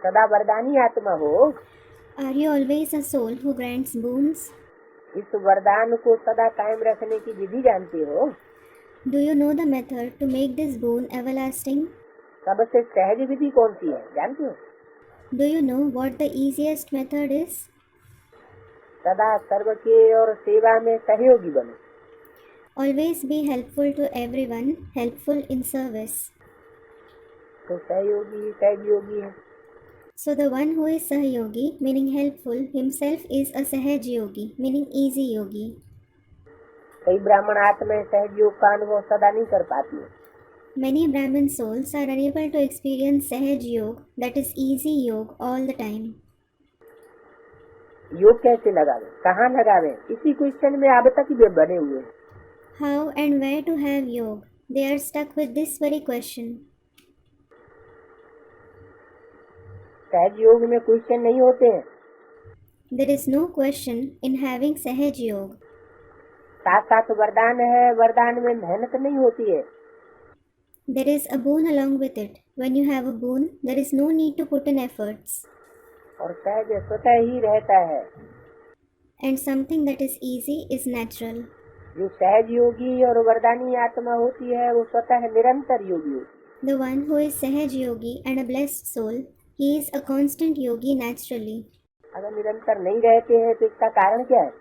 सदा वरदानी आत्मा हो, Are you always a soul who grants boons? इस वरदान को सदा कायम रखने की विधि जानते हो? Do you know the method to make this boon everlasting? सबसे सहज विधि कौन सी है जानते हो? Do you know what the easiest method is? सदा सर्व के और सेवा में सहयोगी बनो। Always be helpful to everyone, helpful in service. तो सहयोगी सहयोगी है। So the one who is Sahayogi, meaning helpful, himself is a Sahaj Yogi, meaning easy yogi. कई ब्राह्मण आत्माएं सहज योग का अनुभव सदा नहीं कर पाती है। Many Brahmin souls are unable to experience Sahaj Yoga, that is easy yoga, all the time. योग कैसे लगावे, कहाँ लगावे, इसी क्वेश्चन में अब तक वे बने हुए हैं। How and where to have yoga? They are stuck with this very question. सहज योग में क्वेश्चन नहीं होते हैं। There is no question in having Sahaj Yoga. साथ साथ वरदान है, वरदान में मेहनत नहीं होती है। There is a boon along with it. When you have a boon, there is no need to put in efforts. और सहज स्वतः ही रहता है। And something that is easy is natural. जो सहज योगी और वरदानी आत्मा होती है वो स्वतः निरंतर योगी होती है। The one who is Sahaj Yogi and a blessed soul, he is a constant yogi naturally. अगर निरंतर नहीं रहते हैं तो इसका कारण क्या है?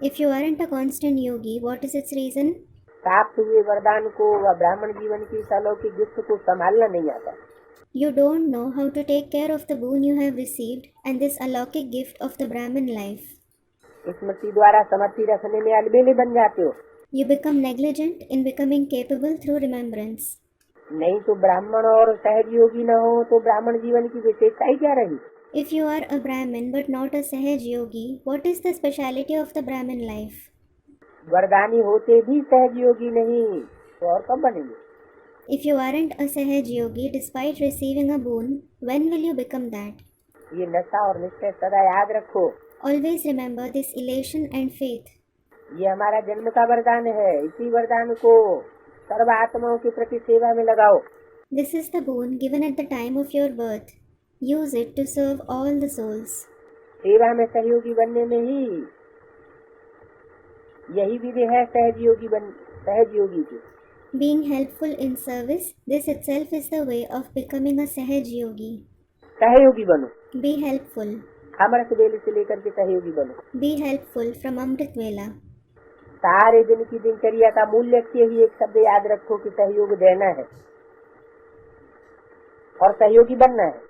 If you aren't a constant yogi, what is its reason? प्राप्त हुए वरदान को व ब्राह्मण जीवन की इस अलौकिक गिफ्ट को संभालना नहीं आता। You don't know how to take care of the boon you have received and this alaukic gift of the Brahmin life. स्मृति द्वारा समर्थी रखने में अलबेले बन जाते हो। You become negligent in becoming capable through remembrance. नहीं तो ब्राह्मण और सहज योगी न हो तो ब्राह्मण जीवन की विशेषता ही क्या रही? If you are a Brahmin but not a Sahaj Yogi, what is the speciality of the Brahmin life? वरदानी होते भी सहज योगी नहीं तो और कब बनेंगे? If you aren't a Sahaj Yogi despite receiving a boon, when will you become that? ये नशा और निश्चय सदा याद रखो। Always remember this elation and faith. ये हमारा जन्म का वरदान है। इसी वरदान को सर्व आत्माओं के प्रति सेवा में लगाओ। This is the boon given at the time of your birth. Use it to serve all the souls. सेवा में सहयोगी बनने में ही यही विधि है सहज योगी की। Being helpful in service, this itself is the way of becoming a Sahaj Yogi. सहयोगी बनो। Be helpful. अमृत वेले से लेकर के सहयोगी बनो। Be helpful from Amrit Vela. सारे दिन की दिनचर्या का मूल लक्ष्य ही एक शब्द याद रखो कि सहयोग देना है और सहयोगी बनना है।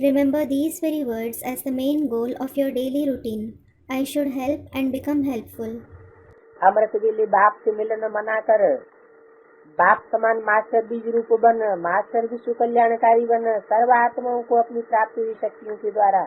Remember these very words as the main goal of your daily routine. I should help and become helpful. अमृत वेले बाप से मिलन मना कर बाप समान मास्टर बीज रूप बन, मास्टर विश्व कल्याणकारी बन, सर्व आत्माओं को अपनी प्राप्त हुई शक्तियों के द्वारा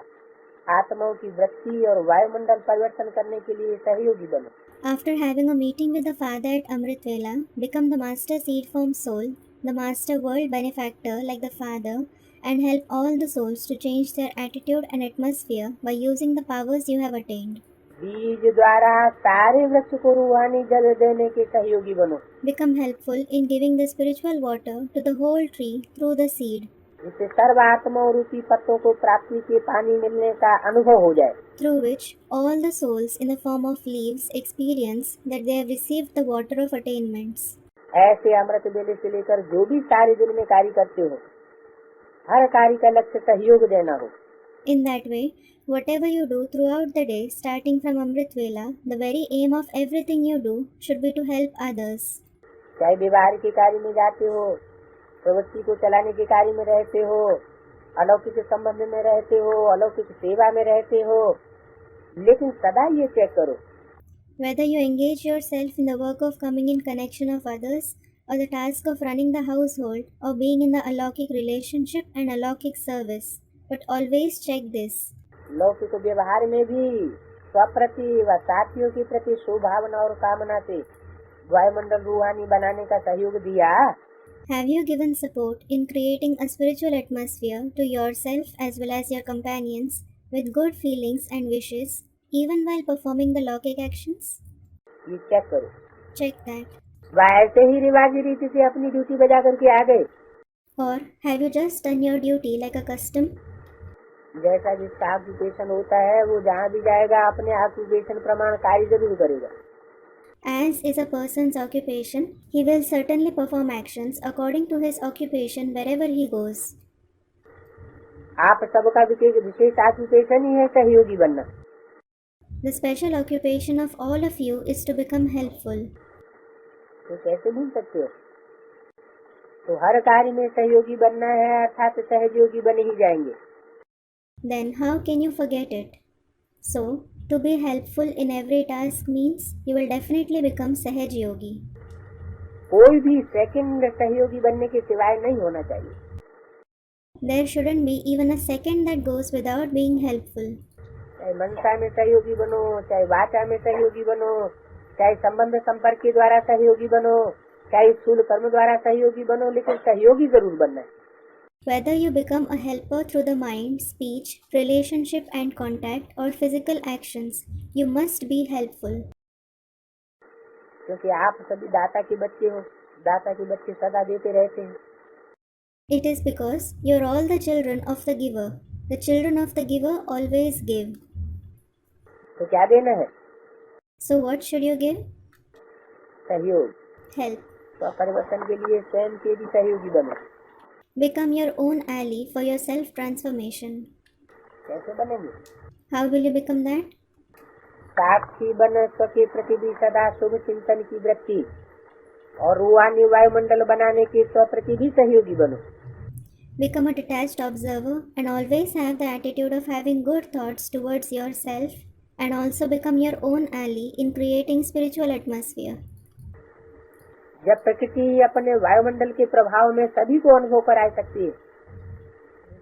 आत्माओं की वृत्ति और वायुमंडल परिवर्तन करने के लिए सहयोगी बनो। After having a meeting with the Father at Amrit Vela, become the master seed form soul, the master world benefactor like the Father, and help all the souls to change their attitude and atmosphere by using the powers you have attained. बीज द्वारा सारे वृक्ष को रूहानी जल देने के सहयोगी बनो। Become helpful in giving the spiritual water to the whole tree through the seed. जिससे सर्व आत्माओं रूपी पत्तों को प्राप्ति के पानी मिलने का अनुभव हो जाए। Through which all the souls in the form of leaves experience that they have received the water of attainments. ऐसे अमृत वेले से लेकर जो भी सारे दिन में कार्य करते हो, हर कार्य का लक्ष्य सहयोग देना हो। In that way, whatever you do throughout the day, starting from Amrit Vela, the very aim of everything you do should be to help others. चाहे व्यवहार के कार्य में जाते हो, प्रवृत्ति को चलाने के कार्य में रहते हो, अलौकिक संबंध में रहते हो, अलौकिक सेवा में रहते हो, लेकिन सदा ये चेक करो Whether you engage yourself in the work of coming in connection of others, or the task of running the household, or being in the alaukic relationship and alaukic service, but always check this. लौकिक व्यवहार में भी स्वप्रति व साथियों के प्रति शुभावना और कामना से वायुमंडल रूहानी बनाने का सहयोग दिया। Have you given support in creating a spiritual atmosphere to yourself as well as your companions with good feelings and wishes, even while performing the Laukic actions? ये चेक करो। Check that. वह ऐसे ही रिवाजी रीति से अपनी ड्यूटी बजा करके आ गए, Or have you just done your duty like a custom? जैसा जिसका ऑक्यूपेशन होता है वो जहाँ भी जाएगा अपने ऑक्यूपेशन प्रमाण कार्य जरूर करेगा। As is a person's occupation, he will certainly perform actions according to his occupation wherever he goes. आप सबका विशेष ऑक्यूपेशन ही है सहयोगी बनना। The special occupation of all of you is to become helpful. तो कैसे भूल सकते हो? तो हर कार्य में सहयोगी बनना है अर्थात सहयोगी बने ही जाएंगे। Then how can you forget it? So, to be helpful in every task means you will definitely become Sahaj Yogi. कोई भी सेकंड सहयोगी बनने के सिवाय नहीं होना चाहिए। There shouldn't be even a second that goes without being helpful. चाहे मनसा में सहयोगी बनो, चाहे वाचा में सहयोगी बनो, चाहे संबंध संपर्क के द्वारा सहयोगी बनो, चाहे स्थूल कर्म द्वारा सहयोगी बनो, लेकिन सहयोगी जरूर बनना है। Whether you become a helper through the mind, speech, relationship and contact or physical actions, you must be helpful. क्योंकि आप सभी दाता के बच्चे हो, दाता के बच्चे सदा देते रहते हैं। It is because you're all the children of the giver. The children of the giver always give. तो क्या देना है? So what should you give? सहयोग। Help. तो परिवर्तन के लिए स्वयं के भी सहयोगी बनो। Become your own ally for your self-transformation. कैसे बनेंगे? How will you become that? साक्षी बन स्वके प्रति भी सदा शुभ चिंतन की वृत्ति और रूहानी वायुमंडल बनाने के स्वप्रति भी सहयोगी बनो। Become a detached observer and always have the attitude of having good thoughts towards yourself and also become your own ally in creating spiritual atmosphere. जब प्रकृति अपने वायुमंडल के प्रभाव में सभी को अनुभव कराई सकती है,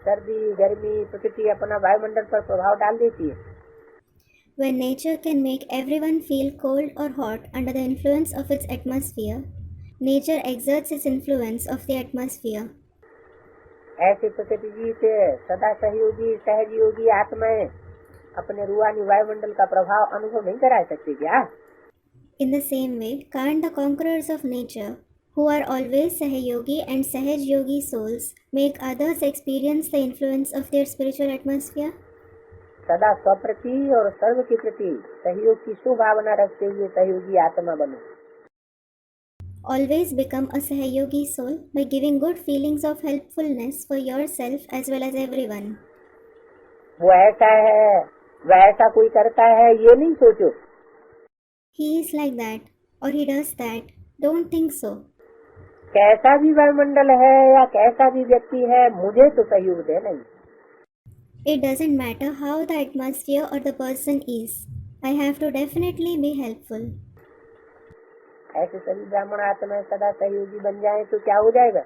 सर्दी गर्मी प्रकृति अपना वायुमंडल पर प्रभाव डाल देती है। When nature can make everyone feel cold or hot under the influence of its atmosphere, nature exerts its influence of the atmosphere. ऐसे प्रकृति जी से सदा सहयोगी सहयोगी आत्माएं अपने रूहानी वायुमंडल का प्रभाव अनुभव नहीं करा सकती क्या? In the same way, can't the conquerors of nature, who are always Sahayogi and Sahaj Yogi souls, make others experience the influence of their spiritual atmosphere? सदा स्वप्रति और सर्व के प्रति सहयोग की सुभावना रखते हुए सहयोगी आत्मा बनो। Always become a Sahayogi soul by giving good feelings of helpfulness for yourself as well as everyone. वो ऐसा है, वह ऐसा कोई करता है, ये नहीं सोचो। He is like that or he does that. Don't think so. कैसा भी वायुमंडल है या कैसा भी व्यक्ति है, मुझे तो सहयोग दे नहीं। It doesn't matter how the atmosphere or the person is. I have to definitely be helpful. ऐसे सभी ब्राह्मण आत्माएं सदा सहयोगी बन जाएं तो क्या हो जाएगा?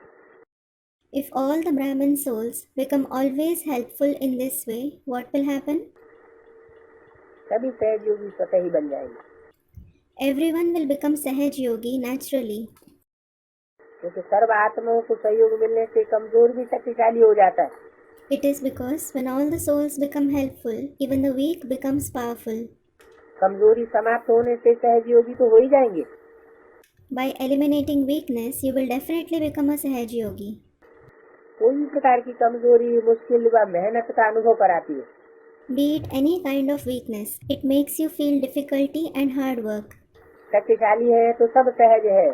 If all the Brahmin souls become always helpful in this way, what will happen? सभी सहयोगी स्वतः ही बन जाएंगे। Everyone will become Sahaj Yogi naturally. क्योंकि सर्व आत्माओं को सहयोग मिलने से कमजोर भी शक्तिशाली हो जाता है। It is because when all the souls become helpful, even the weak becomes powerful. कमजोरी समाप्त होने से सहयोगी तो हो ही जाएंगे। By eliminating weakness, you will definitely become a Sahaj Yogi. कोई भी प्रकार की कमजोरी मुश्किल व मेहनत का अनुभव कराती है। Be it any kind of weakness, it makes you feel difficulty and hard work. शक्तिशाली है तो सब सहज है।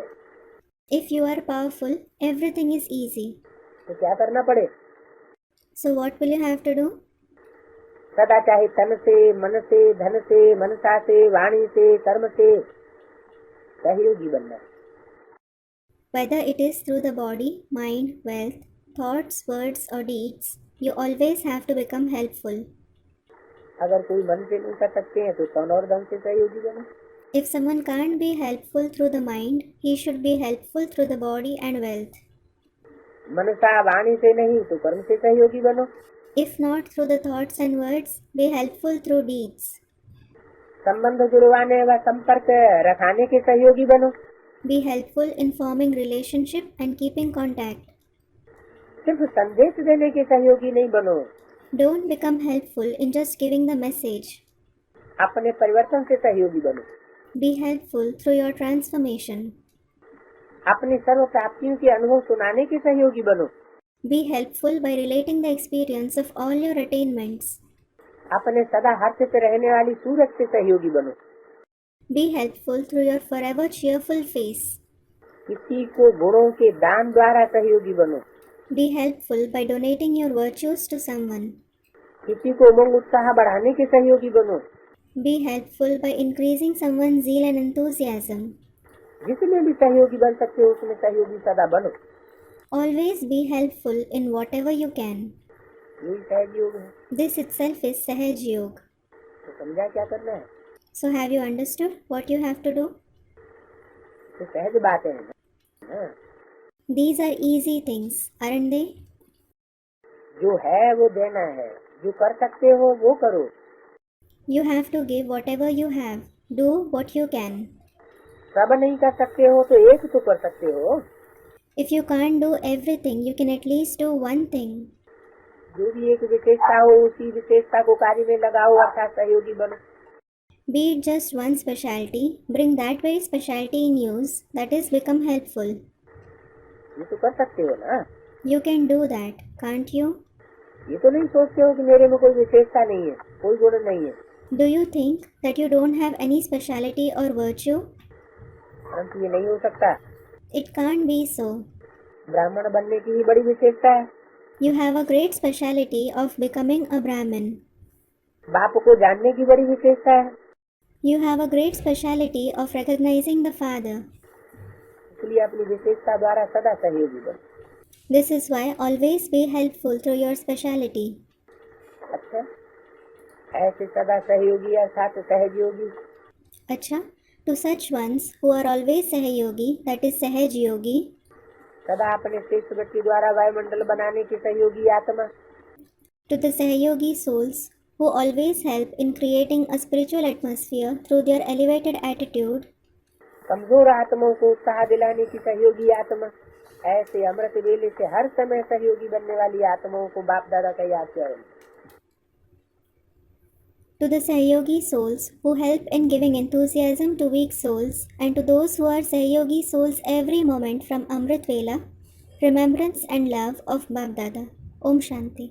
If you are powerful, everything is easy. तो क्या करना पड़े? So what will you have to do? सदा चाहे तन से, मन से, धन से, मनसा से, वाणी से, कर्म से सहयोगी बनना है। Whether it is through the body, mind, wealth, thoughts, words or deeds, you always have to become helpful. अगर कोई मन से नहीं कर सकते हैं तो तन और धन से सहयोगी बनो। If someone can't be helpful through the mind, he should be helpful through the body and wealth. मनसा वाणी से नहीं तो कर्म से सहयोगी बनो। If not through the thoughts and words, be helpful through deeds. संबंध जुड़वाने व संपर्क रखाने के सहयोगी बनो। Be helpful in forming relationship and keeping contact. सिर्फ संदेश देने के सहयोगी नहीं बनो। Don't become helpful in just giving the message. अपने परिवर्तन से सहयोगी बनो। Be helpful through your transformation. अपनी सर्व प्राप्तियों के अनुभव सुनाने के सहयोगी बनो। Be helpful by relating the experience of all your attainments. अपने सदा हर्षित रहने वाली सूरज से सहयोगी बनो। Be helpful through your forever cheerful face. किसी को गुणों के दान द्वारा सहयोगी बनो। Be helpful by donating your virtues to someone. किसी को उमंग उत्साह बढ़ाने के सहयोगी बनो। Be helpful by increasing someone's zeal and enthusiasm. जिसमें भी सहयोगी बन सकते हो उसमें सहयोगी सदा बनो। Always be helpful in whatever you can. यही सहज योग है। This itself is Sahaj Yoga. तो समझा क्या करना है? So have you understood what you have to do? तो सहज बातें हैं ना। These are easy things, aren't they? जो है वो देना है, जो कर सकते हो वो करो। You have to give whatever you have. Do what you can. सब नहीं कर सकते हो तो एक तो कर सकते हो। If you can't do everything, you can at least do one thing. जो भी एक विशेषता हो उसी विशेषता को कार्य में लगाओ अर्थात सहयोगी बनो। Be it just one specialty, bring that very specialty in use, that is, become helpful. ये तो कर सकते हो ना। You can do that, can't you? ये तो नहीं सोचते हो कि मेरे में कोई विशेषता नहीं है, कोई गुण नहीं है। Do you think that you don't have any speciality or virtue? परंतु ये नहीं हो सकता। It can't be so. ब्राह्मण बनने की ही बड़ी विशेषता है। You have a great speciality of becoming a Brahmin. बाप को जानने की बड़ी विशेषता है। You have a great speciality of recognizing the Father. इसलिए अपनी विशेषता द्वारा सदा सहयोगी बनो। This is why always be helpful through your speciality. अच्छा, ऐसे सदा सहयोगी अर्थात सहयोगी। Acha, to such ones who are always Sahayogi, that is Sahaj Yogi, सदा अपने श्रेष्ठ वृत्ति द्वारा वायुमंडल बनाने की सहयोगी आत्मा। to the Sahayogi souls who always help in creating a spiritual atmosphere through their elevated attitude, कमजोर आत्माओं को उत्साह दिलाने की सहयोगी आत्मा। ऐसे अमृत वेले से हर समय सहयोगी बनने वाली आत्माओं को बाप दादा का याद करें। to the Sahayogi souls who help in giving enthusiasm to weak souls, and to those who are Sahayogi souls every moment from Amrit Vela, remembrance and love of Bap Dada. Om Shanti.